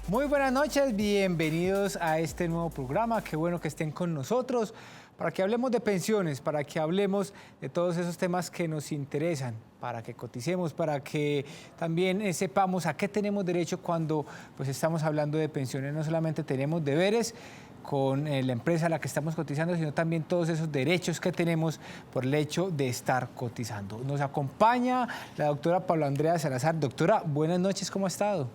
Muy buenas noches, bienvenidos a este nuevo programa. Qué bueno que estén con nosotros para que hablemos de pensiones, para que hablemos de todos esos temas que nos interesan, para que coticemos, para que también sepamos a qué tenemos derecho cuando pues, estamos hablando de pensiones. No solamente tenemos deberes con la empresa a la que estamos cotizando, sino también todos esos derechos que tenemos por el hecho de estar cotizando. Nos acompaña la doctora Paula Andrea Salazar. Doctora, buenas noches, ¿cómo ha estado?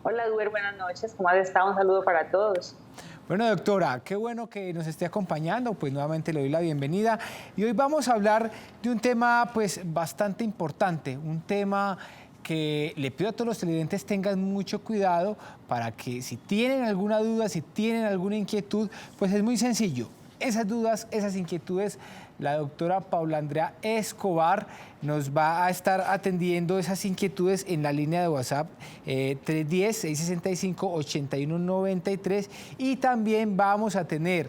Hola, Duer, buenas noches. ¿Cómo has estado? Un saludo para todos. Bueno, doctora, qué bueno que nos esté acompañando, pues nuevamente le doy la bienvenida. Y hoy vamos a hablar de un tema pues bastante importante, un tema que le pido a todos los televidentes tengan mucho cuidado para que si tienen alguna duda, si tienen alguna inquietud, pues es muy sencillo. Esas dudas, esas inquietudes, la doctora Paula Andrea Escobar nos va a estar atendiendo esas inquietudes en la línea de WhatsApp 310-665-8193 y también vamos a tener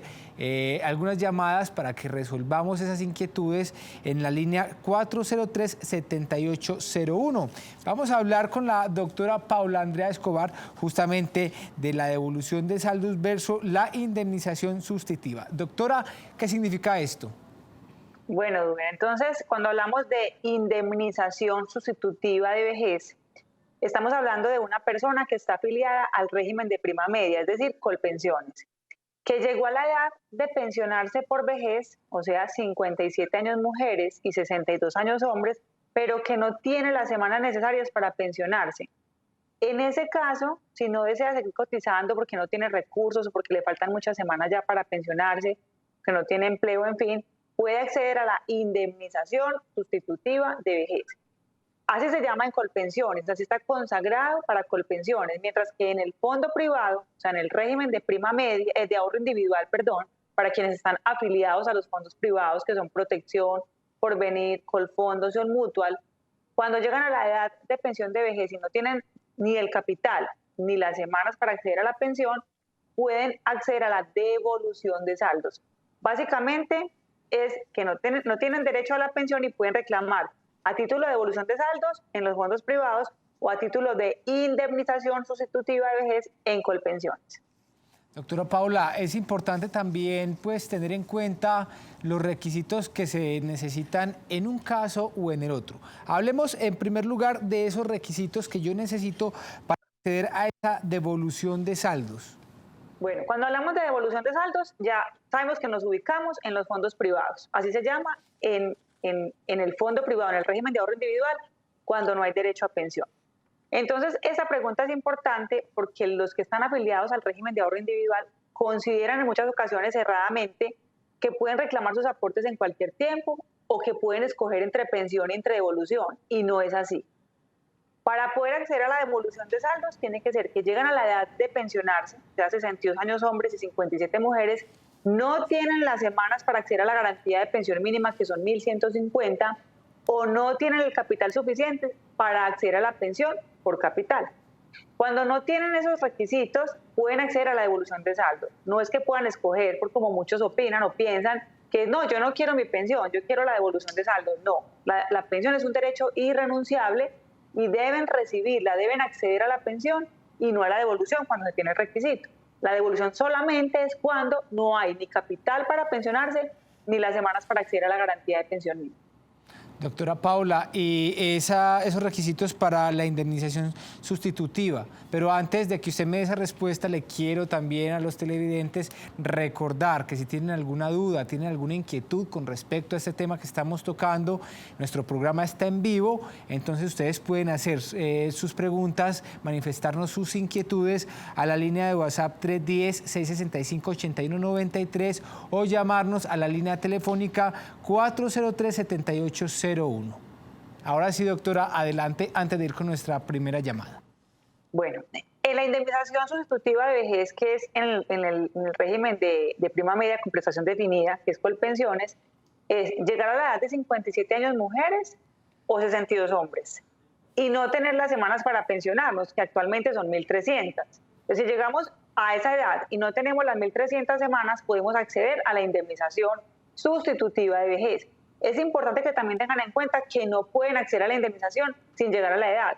algunas llamadas para que resolvamos esas inquietudes en la línea 403-7801. Vamos a hablar con la doctora Paula Andrea Escobar justamente de la devolución de saldos versus la indemnización sustitutiva. Doctora, ¿qué significa esto? Bueno, Duer, entonces cuando hablamos de indemnización sustitutiva de vejez, estamos hablando de una persona que está afiliada al régimen de prima media, es decir, Colpensiones, que llegó a la edad de pensionarse por vejez, o sea, 57 años mujeres y 62 años hombres, pero que no tiene las semanas necesarias para pensionarse. En ese caso, si no desea seguir cotizando porque no tiene recursos o porque le faltan muchas semanas ya para pensionarse, que no tiene empleo, en fin, puede acceder a la indemnización sustitutiva de vejez. Así se llama en Colpensiones, así está consagrado para Colpensiones, mientras que en el fondo privado, o sea, en el régimen de prima media, de ahorro individual, perdón, para quienes están afiliados a los fondos privados que son Protección, Porvenir, Colfondos y Mutual, cuando llegan a la edad de pensión de vejez y no tienen ni el capital ni las semanas para acceder a la pensión, pueden acceder a la devolución de saldos. Básicamente es que no tienen derecho a la pensión y pueden reclamar a título de devolución de saldos en los fondos privados o a título de indemnización sustitutiva de vejez en Colpensiones. Doctora Paula, es importante también pues, tener en cuenta los requisitos que se necesitan en un caso o en el otro. Hablemos en primer lugar de esos requisitos que yo necesito para acceder a esa devolución de saldos. Bueno, cuando hablamos de devolución de saldos, ya sabemos que nos ubicamos en los fondos privados. Así se llama en el fondo privado, en el régimen de ahorro individual, cuando no hay derecho a pensión. Entonces, esa pregunta es importante porque los que están afiliados al régimen de ahorro individual consideran en muchas ocasiones erradamente que pueden reclamar sus aportes en cualquier tiempo o que pueden escoger entre pensión y entre devolución, y no es así. Para poder acceder a la devolución de saldos, tiene que ser que llegan a la edad de pensionarse, o sea, 62 años hombres y 57 mujeres, no tienen las semanas para acceder a la garantía de pensión mínima, que son 1.150, o no tienen el capital suficiente para acceder a la pensión por capital. Cuando no tienen esos requisitos, pueden acceder a la devolución de saldo. No es que puedan escoger, porque como muchos opinan o piensan que no, yo no quiero mi pensión, yo quiero la devolución de saldo. No, la pensión es un derecho irrenunciable y deben recibirla, deben acceder a la pensión y no a la devolución cuando se tiene el requisito. La devolución solamente es cuando no hay ni capital para pensionarse ni las semanas para acceder a la garantía de pensión mínima. Doctora Paula, y esos requisitos para la indemnización sustitutiva, pero antes de que usted me dé esa respuesta, le quiero también a los televidentes recordar que si tienen alguna duda, tienen alguna inquietud con respecto a este tema que estamos tocando, nuestro programa está en vivo, entonces ustedes pueden hacer sus preguntas, manifestarnos sus inquietudes a la línea de WhatsApp 310-665-8193 o llamarnos a la línea telefónica 403-7801. Ahora sí, doctora, adelante antes de ir con nuestra primera llamada. Bueno, en la indemnización sustitutiva de vejez, que es en el régimen de prima media con prestación definida, que es Colpensiones, es llegar a la edad de 57 años mujeres o 62 hombres y no tener las semanas para pensionarnos, que actualmente son 1.300. Entonces, si llegamos a esa edad y no tenemos las 1.300 semanas, podemos acceder a la indemnización sustitutiva de vejez. Es importante que también tengan en cuenta que no pueden acceder a la indemnización sin llegar a la edad,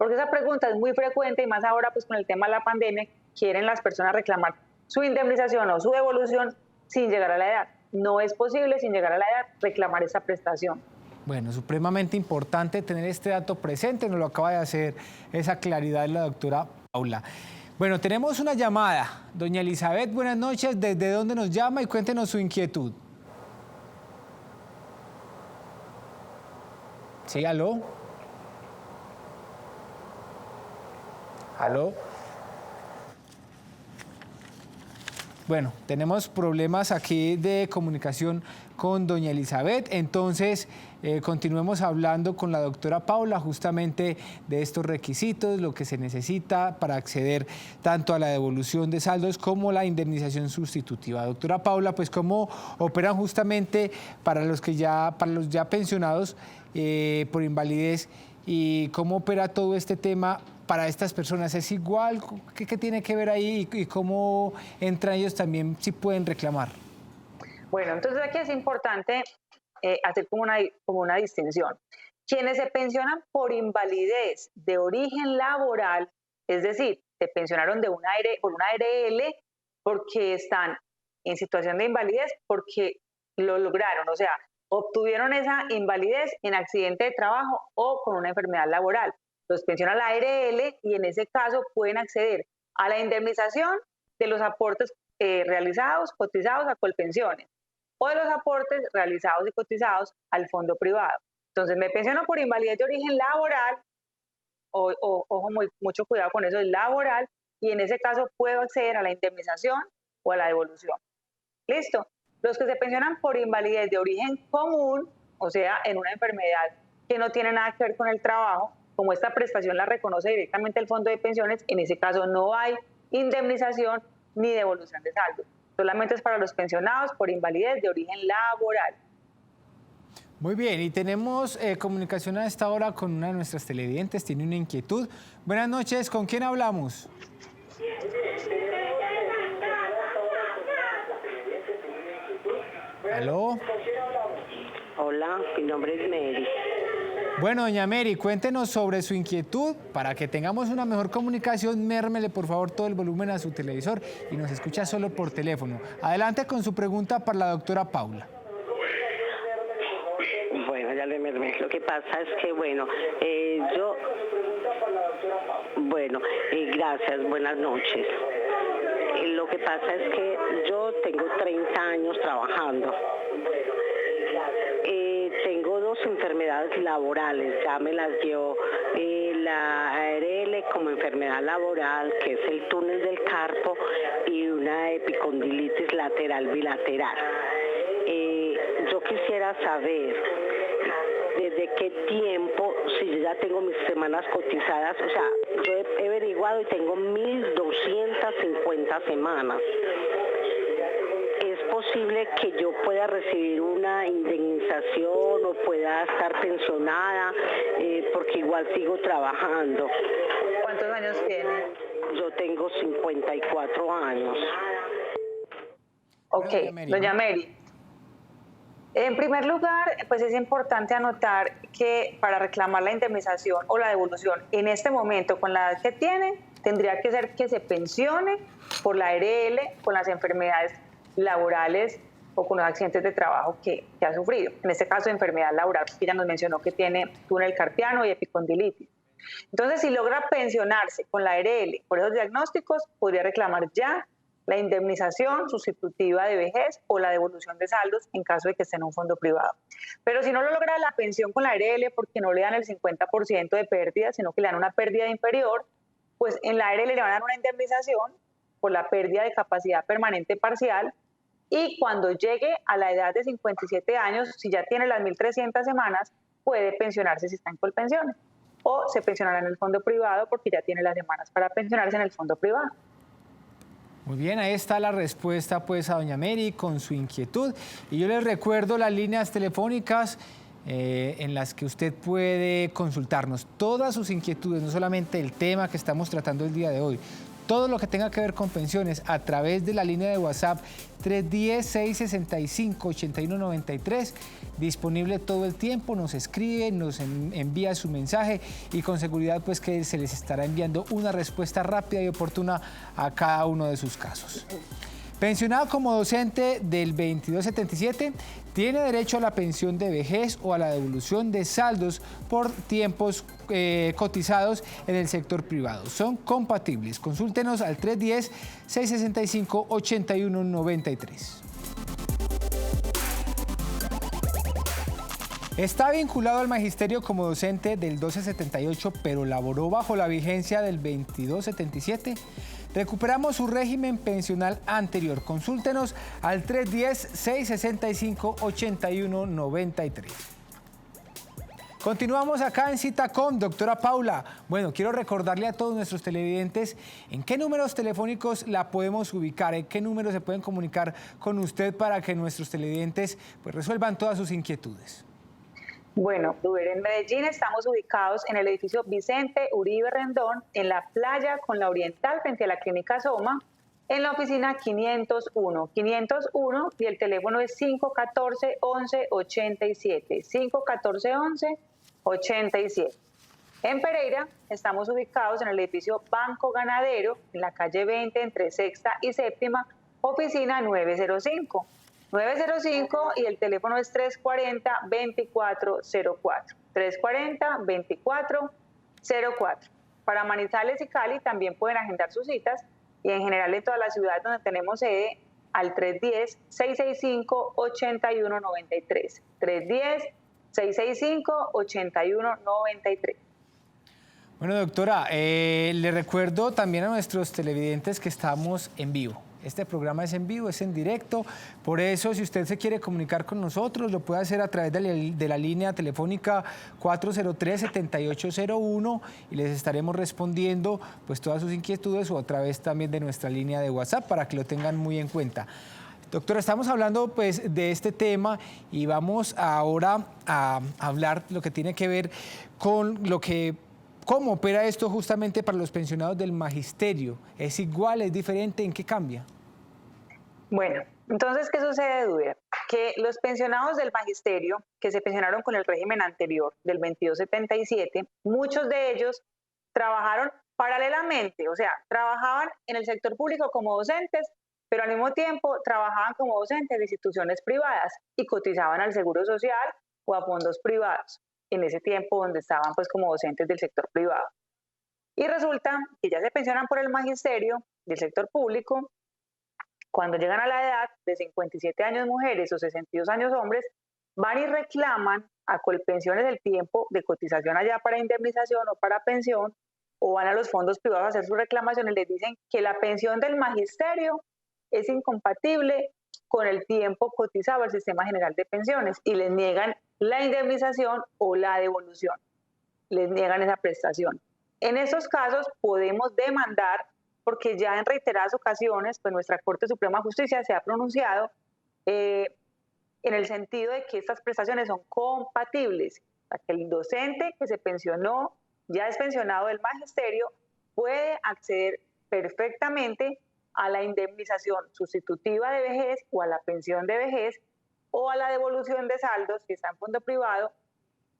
Porque esa pregunta es muy frecuente y más ahora pues con el tema de la pandemia, quieren las personas reclamar su indemnización o su devolución sin llegar a la edad. No es posible sin llegar a la edad reclamar esa prestación. Bueno, supremamente importante tener este dato presente, nos lo acaba de hacer esa claridad la doctora Paula. Bueno, tenemos una llamada. Doña Elizabeth, buenas noches. ¿Desde dónde nos llama? Y cuéntenos su inquietud. Sí, aló. ¿Aló? Bueno, tenemos problemas aquí de comunicación con doña Elizabeth, entonces continuemos hablando con la doctora Paula justamente de estos requisitos, lo que se necesita para acceder tanto a la devolución de saldos como la indemnización sustitutiva. Doctora Paula, pues cómo operan justamente para los ya pensionados por invalidez y cómo opera todo este tema para estas personas. ¿Es igual? ¿Qué tiene que ver ahí y cómo entran ellos también si pueden reclamar? Bueno, entonces aquí es importante hacer como una distinción. Quienes se pensionan por invalidez de origen laboral, es decir, se pensionaron por una ARL porque están en situación de invalidez porque lo lograron, o sea, obtuvieron esa invalidez en accidente de trabajo o con una enfermedad laboral. Los pensiona la ARL y en ese caso pueden acceder a la indemnización de los aportes realizados, cotizados a Colpensiones o de los aportes realizados y cotizados al fondo privado. Entonces me pensiono por invalidez de origen laboral, ojo, mucho cuidado con eso, es laboral, y en ese caso puedo acceder a la indemnización o a la devolución. ¿Listo? Los que se pensionan por invalidez de origen común, o sea, en una enfermedad que no tiene nada que ver con el trabajo, como esta prestación la reconoce directamente el Fondo de Pensiones, en ese caso no hay indemnización ni devolución de saldo. Solamente es para los pensionados por invalidez de origen laboral. Muy bien, y tenemos comunicación a esta hora con una de nuestras televidentes, tiene una inquietud. Buenas noches, ¿con quién hablamos? ¿Aló? Hola, mi nombre es Mary. Bueno, doña Mary, cuéntenos sobre su inquietud. Para que tengamos una mejor comunicación, mérmele por favor todo el volumen a su televisor y nos escucha solo por teléfono. Adelante con su pregunta para la doctora Paula. Bueno, ya le mermé. Lo que pasa es que, gracias, buenas noches. Lo que pasa es que yo tengo 30 años trabajando. Tengo dos enfermedades laborales, ya me las dio la ARL como enfermedad laboral, que es el túnel del carpo, y una epicondilitis lateral bilateral. Yo quisiera saber desde qué tiempo, si yo ya tengo mis semanas cotizadas, o sea, yo he averiguado y tengo 1.250 semanas. ¿Es posible que yo pueda recibir una indemnización o pueda estar pensionada? Porque igual sigo trabajando. ¿Cuántos años tiene? Yo tengo 54 años. Ok, doña Mary. En primer lugar, pues es importante anotar que para reclamar la indemnización o la devolución en este momento, con la edad que tiene, tendría que ser que se pensione por la ARL con las enfermedades laborales o con los accidentes de trabajo que ha sufrido. En este caso, enfermedad laboral, porque ella nos mencionó que tiene túnel carpiano y epicondilitis. Entonces, si logra pensionarse con la ARL por esos diagnósticos, podría reclamar ya la indemnización sustitutiva de vejez o la devolución de saldos en caso de que esté en un fondo privado. Pero si no lo logra la pensión con la ARL porque no le dan el 50% de pérdida, sino que le dan una pérdida inferior, pues en la ARL le van a dar una indemnización por la pérdida de capacidad permanente parcial, y cuando llegue a la edad de 57 años, si ya tiene las 1.300 semanas, puede pensionarse si está en Colpensiones, o se pensionará en el fondo privado porque ya tiene las semanas para pensionarse en el fondo privado. Muy bien, ahí está la respuesta pues a doña Mary con su inquietud. Y yo les recuerdo las líneas telefónicas en las que usted puede consultarnos todas sus inquietudes, no solamente el tema que estamos tratando el día de hoy, todo lo que tenga que ver con pensiones a través de la línea de WhatsApp 310-665-8193, disponible todo el tiempo, nos escribe, nos envía su mensaje y con seguridad pues que se les estará enviando una respuesta rápida y oportuna a cada uno de sus casos. Pensionado como docente del 2277, tiene derecho a la pensión de vejez o a la devolución de saldos por tiempos cotizados en el sector privado. Son compatibles. Consúltenos al 310-665-8193. Está vinculado al magisterio como docente del 1278, pero laboró bajo la vigencia del 2277. Recuperamos su régimen pensional anterior. Consúltenos al 310-665-8193. Continuamos acá en Cita con doctora Paula. Bueno, quiero recordarle a todos nuestros televidentes en qué números telefónicos la podemos ubicar, en qué números se pueden comunicar con usted para que nuestros televidentes pues, resuelvan todas sus inquietudes. Bueno, en Medellín estamos ubicados en el edificio Vicente Uribe Rendón, en la playa con la Oriental, frente a la Clínica Soma, en la oficina 501 y el teléfono es 514-1187, 514-1187. En Pereira estamos ubicados en el edificio Banco Ganadero, en la calle 20, entre Sexta y Séptima, oficina 905 y el teléfono es 340-2404, 340-2404. Para Manizales y Cali también pueden agendar sus citas y en general en todas las ciudades donde tenemos sede al 310-665-8193, 310-665-8193. Bueno, doctora, le recuerdo también a nuestros televidentes que estamos en vivo. Este programa es en vivo, es en directo, por eso si usted se quiere comunicar con nosotros, lo puede hacer a través de la línea telefónica 403-7801 y les estaremos respondiendo pues todas sus inquietudes o a través también de nuestra línea de WhatsApp para que lo tengan muy en cuenta. Doctora, estamos hablando pues de este tema y vamos ahora a hablar lo que tiene que ver con ¿cómo opera esto justamente para los pensionados del magisterio? ¿Es igual, es diferente? ¿En qué cambia? Bueno, entonces, ¿qué sucede, Duber? Que los pensionados del magisterio, que se pensionaron con el régimen anterior del 2277, muchos de ellos trabajaron paralelamente, o sea, trabajaban en el sector público como docentes, pero al mismo tiempo trabajaban como docentes de instituciones privadas y cotizaban al Seguro Social o a fondos privados, en ese tiempo donde estaban pues como docentes del sector privado. Y resulta que ya se pensionan por el magisterio del sector público, cuando llegan a la edad de 57 años mujeres o 62 años hombres, van y reclaman a Colpensiones el tiempo de cotización allá para indemnización o para pensión, o van a los fondos privados a hacer sus reclamaciones y les dicen que la pensión del magisterio es incompatible con el tiempo cotizado al Sistema General de Pensiones y les niegan la indemnización o la devolución, les niegan esa prestación. En esos casos podemos demandar, porque ya en reiteradas ocasiones pues nuestra Corte Suprema de Justicia se ha pronunciado en el sentido de que estas prestaciones son compatibles, o sea, que el docente que se pensionó, ya es pensionado del magisterio, puede acceder perfectamente a la indemnización sustitutiva de vejez o a la pensión de vejez o a la devolución de saldos que está en fondo privado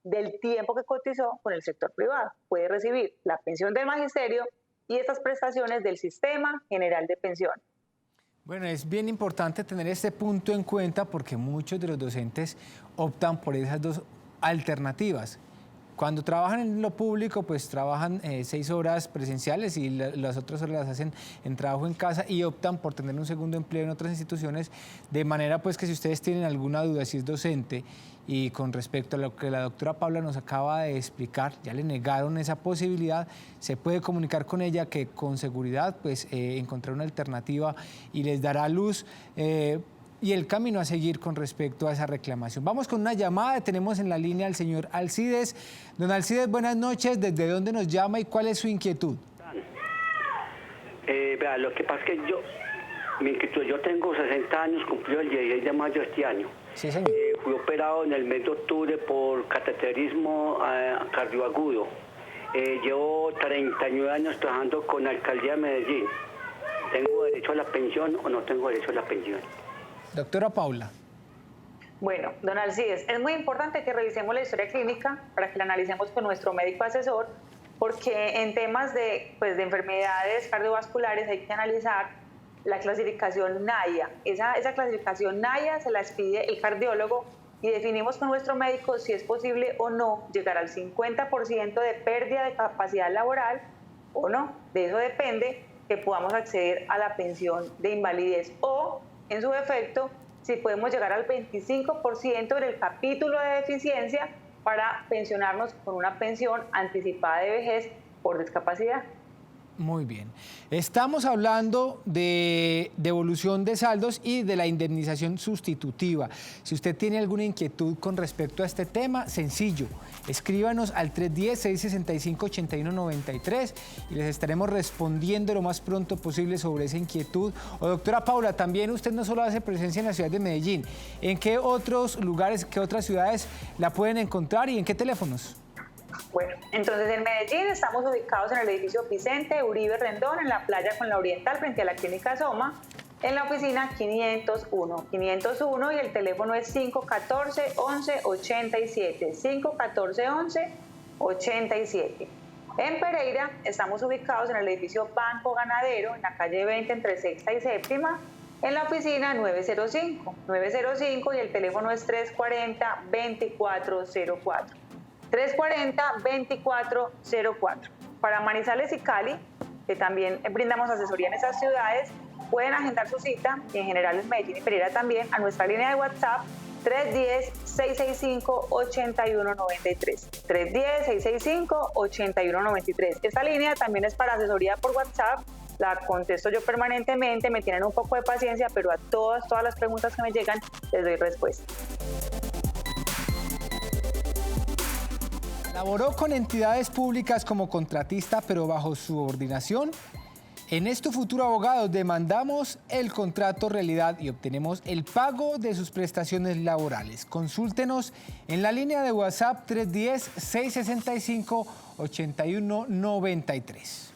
del tiempo que cotizó con el sector privado. Puede recibir la pensión del magisterio y estas prestaciones del Sistema General de Pensiones. Bueno, es bien importante tener este punto en cuenta porque muchos de los docentes optan por esas dos alternativas. Cuando trabajan en lo público, pues trabajan 6 horas presenciales y las otras horas las hacen en trabajo en casa y optan por tener un segundo empleo en otras instituciones, de manera pues que si ustedes tienen alguna duda si es docente y con respecto a lo que la doctora Paula nos acaba de explicar, ya le negaron esa posibilidad, se puede comunicar con ella que con seguridad pues encontrar una alternativa y les dará luz y el camino a seguir con respecto a esa reclamación. Vamos con una llamada, tenemos en la línea al señor Alcides. Don Alcides, buenas noches, ¿desde dónde nos llama y cuál es su inquietud? Vea, lo que pasa es que mi inquietud, yo tengo 60 años, cumplió el 16 de mayo de este año. Sí, señor. Fui operado en el mes de octubre por cateterismo cardioagudo Llevo 39 años trabajando con la Alcaldía de Medellín. ¿Tengo derecho a la pensión o no tengo derecho a la pensión? Doctora Paula. Bueno, don Alcides, es muy importante que revisemos la historia clínica para que la analicemos con nuestro médico asesor, porque en temas de enfermedades cardiovasculares hay que analizar la clasificación NAIA. Esa clasificación NAIA se la pide el cardiólogo y definimos con nuestro médico si es posible o no llegar al 50% de pérdida de capacidad laboral o no. De eso depende que podamos acceder a la pensión de invalidez o, en su defecto, si podemos llegar al 25% en el capítulo de deficiencia para pensionarnos con una pensión anticipada de vejez por discapacidad. Muy bien. Estamos hablando de devolución de saldos y de la indemnización sustitutiva. Si usted tiene alguna inquietud con respecto a este tema, sencillo, escríbanos al 310-665-8193 y les estaremos respondiendo lo más pronto posible sobre esa inquietud. O doctora Paula, también usted no solo hace presencia en la ciudad de Medellín, ¿en qué otros lugares, qué otras ciudades la pueden encontrar y en qué teléfonos? Bueno, entonces en Medellín estamos ubicados en el edificio Vicente Uribe Rendón, en la playa con la Oriental, frente a la Clínica Soma, en la oficina 501 y el teléfono es 514-11-87, 514-11-87. En Pereira estamos ubicados en el edificio Banco Ganadero, en la calle 20 entre Sexta y Séptima, en la oficina 905 y el teléfono es 340-2404. 340-2404. Para Manizales y Cali, que también brindamos asesoría en esas ciudades, pueden agendar su cita, y en general en Medellín y Pereira también, a nuestra línea de WhatsApp 310-665-8193. 310-665-8193. Esta línea también es para asesoría por WhatsApp. La contesto yo permanentemente, me tienen un poco de paciencia, pero a todas las preguntas que me llegan les doy respuesta. ¿Laboró con entidades públicas como contratista, pero bajo subordinación? En Esto Futuro Abogados demandamos el contrato realidad y obtenemos el pago de sus prestaciones laborales. Consúltenos en la línea de WhatsApp 310-665-8193.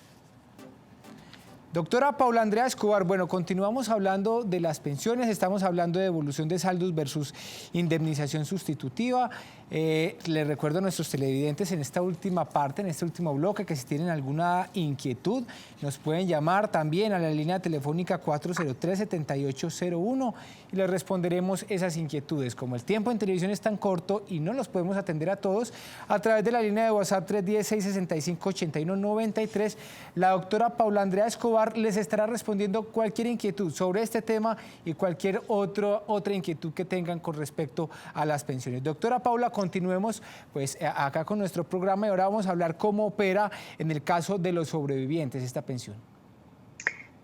Doctora Paula Andrea Escobar, bueno, continuamos hablando de las pensiones, estamos hablando de devolución de saldos versus indemnización sustitutiva. Les recuerdo a nuestros televidentes en esta última parte, en este último bloque, que si tienen alguna inquietud, nos pueden llamar también a la línea telefónica 403-7801 y les responderemos esas inquietudes. Como el tiempo en televisión es tan corto y no los podemos atender a todos, a través de la línea de WhatsApp 310-665-8193, la doctora Paula Andrea Escobar les estará respondiendo cualquier inquietud sobre este tema y cualquier otra inquietud que tengan con respecto a las pensiones. Doctora Paula, continuemos pues acá con nuestro programa y ahora vamos a hablar cómo opera en el caso de los sobrevivientes esta pensión.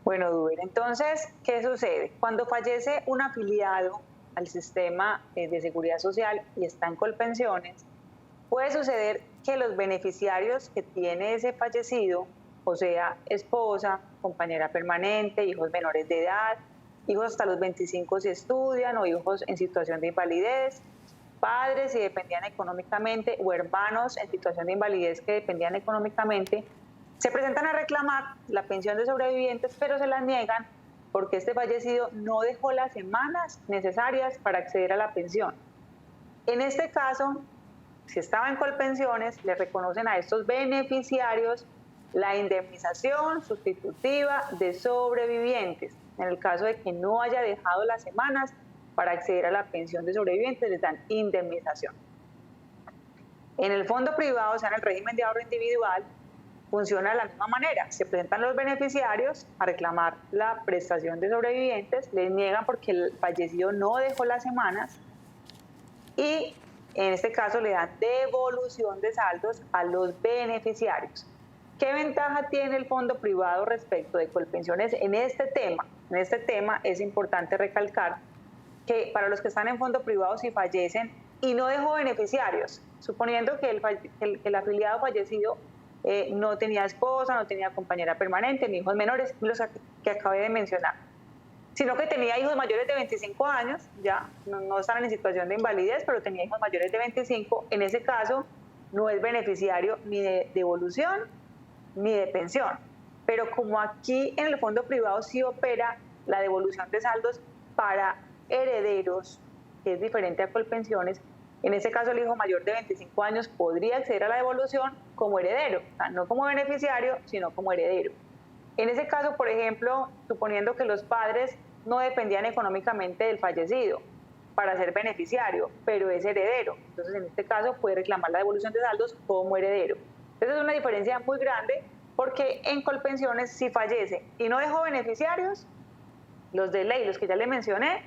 Bueno, Duber, entonces, ¿qué sucede? Cuando fallece un afiliado al sistema de seguridad social y está en Colpensiones, puede suceder que los beneficiarios que tiene ese fallecido, o sea, esposa, compañera permanente, hijos menores de edad, hijos hasta los 25 si estudian o hijos en situación de invalidez, padres si dependían económicamente o hermanos en situación de invalidez que dependían económicamente, se presentan a reclamar la pensión de sobrevivientes, pero se la niegan porque este fallecido no dejó las semanas necesarias para acceder a la pensión. En este caso, si estaba en Colpensiones, le reconocen a estos beneficiarios la indemnización sustitutiva de sobrevivientes. En el caso de que no haya dejado las semanas para acceder a la pensión de sobrevivientes, les dan indemnización. En el fondo privado, o sea, en el régimen de ahorro individual, funciona de la misma manera. Se presentan los beneficiarios a reclamar la prestación de sobrevivientes, les niegan porque el fallecido no dejó las semanas y en este caso le dan devolución de saldos a los beneficiarios. ¿Qué ventaja tiene el fondo privado respecto de Colpensiones en este tema? En este tema es importante recalcar que para los que están en fondo privado, si fallecen y no dejó beneficiarios, suponiendo que el afiliado fallecido no tenía esposa, no tenía compañera permanente, ni hijos menores, los que acabé de mencionar, sino que tenía hijos mayores de 25 años, ya no estaban en situación de invalidez, pero tenía hijos mayores de 25, en ese caso no es beneficiario ni de devolución ni de pensión. Pero como aquí en el fondo privado sí opera la devolución de saldos para herederos, que es diferente a Colpensiones, en ese caso el hijo mayor de 25 años podría acceder a la devolución como heredero, o sea, no como beneficiario, sino como heredero. En ese caso, por ejemplo, suponiendo que los padres no dependían económicamente del fallecido para ser beneficiario, pero es heredero, entonces en este caso puede reclamar la devolución de saldos como heredero. Entonces es una diferencia muy grande, porque en Colpensiones, si fallece y no dejó beneficiarios, los de ley, los que ya le mencioné,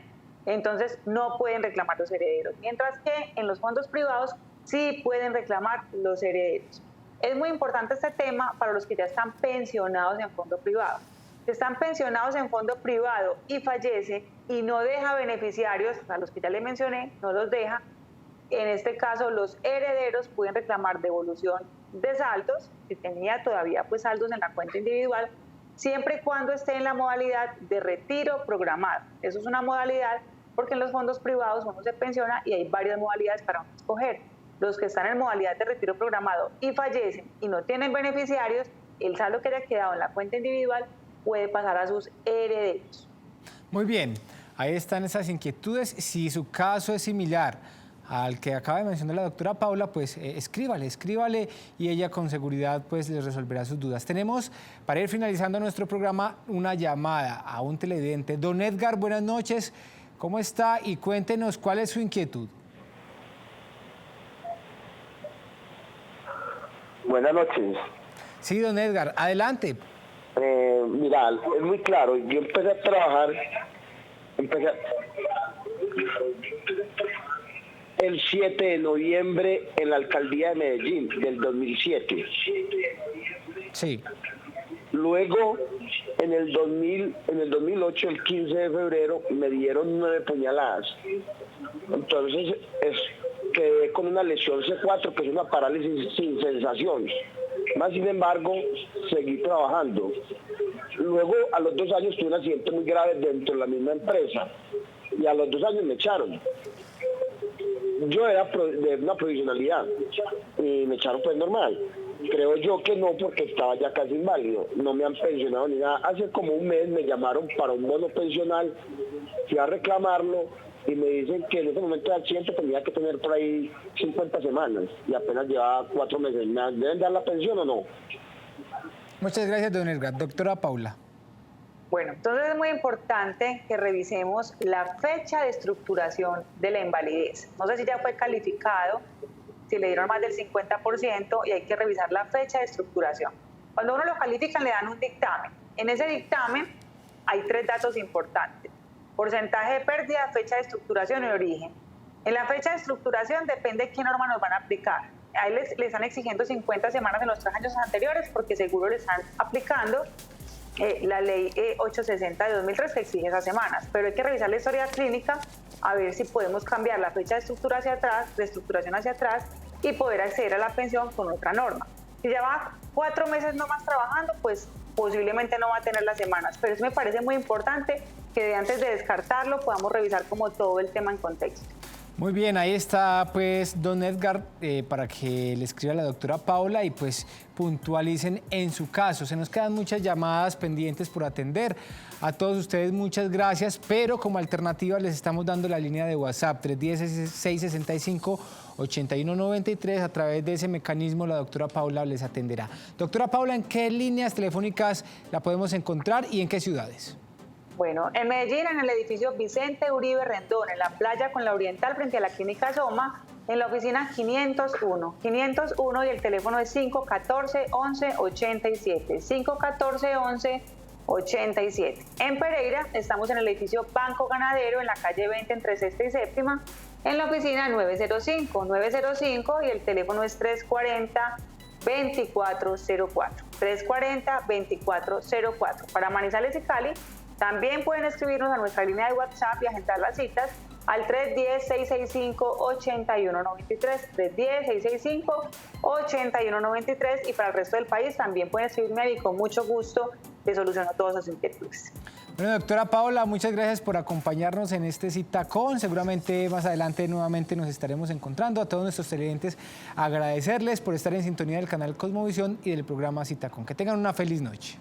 entonces no pueden reclamar los herederos, mientras que en los fondos privados sí pueden reclamar los herederos. Es muy importante este tema para los que ya están pensionados en fondo privado. Si están pensionados en fondo privado y fallece y no deja beneficiarios, a los que ya le mencioné, no los deja, en este caso los herederos pueden reclamar devolución de saldos, si tenía todavía pues saldos en la cuenta individual, siempre y cuando esté en la modalidad de retiro programado. Eso es una modalidad porque en los fondos privados uno se pensiona y hay varias modalidades para uno escoger. Los que están en modalidad de retiro programado y fallecen y no tienen beneficiarios, el saldo que haya quedado en la cuenta individual puede pasar a sus herederos. Muy bien, ahí están esas inquietudes. Si su caso es similar al que acaba de mencionar la doctora Paula, pues escríbale y ella con seguridad pues les resolverá sus dudas. Tenemos, para ir finalizando nuestro programa, una llamada a un televidente. Don Edgar, buenas noches, ¿cómo está? Y cuéntenos cuál es su inquietud. Buenas noches. Sí, don Edgar, adelante. Mira, es muy claro, yo empecé a trabajar, el 7 de noviembre en la alcaldía de Medellín, del 2007. Sí. Luego, en el 2008, el 15 de febrero, me dieron 9 puñaladas. Entonces, quedé con una lesión C4, que es una parálisis sin sensación. Más sin embargo, seguí trabajando. Luego, a los 2 años, tuve un accidente muy grave dentro de la misma empresa. Y a los 2 años me echaron. Yo era de una provisionalidad y me echaron pues normal. Creo yo que no, porque estaba ya casi inválido. No me han pensionado ni nada. Hace como un mes me llamaron para un bono pensional. Fui a reclamarlo y me dicen que en ese momento de accidente tenía que tener por ahí 50 semanas y apenas llevaba 4 meses. ¿Me deben dar la pensión o no? Muchas gracias, don Edgar. Doctora Paula. Bueno, entonces es muy importante que revisemos la fecha de estructuración de la invalidez. No sé si ya fue calificado, si le dieron más del 50%, y hay que revisar la fecha de estructuración. Cuando uno lo califican, le dan un dictamen. En ese dictamen hay 3 datos importantes: porcentaje de pérdida, fecha de estructuración y origen. En la fecha de estructuración depende qué norma nos van a aplicar. Ahí le están exigiendo 50 semanas en los 3 años anteriores, porque seguro le están aplicando la ley 860 de 2003, que exige esas semanas. Pero hay que revisar la historia clínica a ver si podemos cambiar la fecha de estructura hacia atrás, de estructuración hacia atrás, y poder acceder a la pensión con otra norma. Si ya va 4 meses no más trabajando, pues posiblemente no va a tener las semanas. Pero eso me parece muy importante, que antes de descartarlo podamos revisar como todo el tema en contexto. Muy bien, ahí está pues don Edgar, para que le escriba a la doctora Paula y pues puntualicen en su caso. Se nos quedan muchas llamadas pendientes por atender. A todos ustedes muchas gracias, pero como alternativa les estamos dando la línea de WhatsApp 310-665-8193. A través de ese mecanismo la doctora Paula les atenderá. Doctora Paula, ¿en qué líneas telefónicas la podemos encontrar y en qué ciudades? Bueno, en Medellín, en el edificio Vicente Uribe Rendón, en la playa con la Oriental, frente a la Clínica Soma, en la oficina 501 y el teléfono es 514-1187, 514-1187. En Pereira estamos en el edificio Banco Ganadero, en la calle 20 entre Sexta y Séptima, en la oficina 905 y el teléfono es 340-2404, 340-2404. Para Manizales y Cali, también pueden escribirnos a nuestra línea de WhatsApp y agendar las citas al 310-665-8193, 310-665-8193, y para el resto del país también pueden escribirme y con mucho gusto les soluciono todas sus inquietudes. Bueno, doctora Paola, muchas gracias por acompañarnos en este Citacón. Seguramente más adelante nuevamente nos estaremos encontrando. A todos nuestros televidentes, agradecerles por estar en sintonía del canal Cosmovisión y del programa Citacón. Que tengan una feliz noche.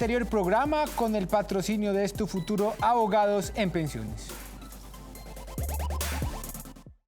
Anterior programa con el patrocinio de Tu Futuro Abogados en Pensiones.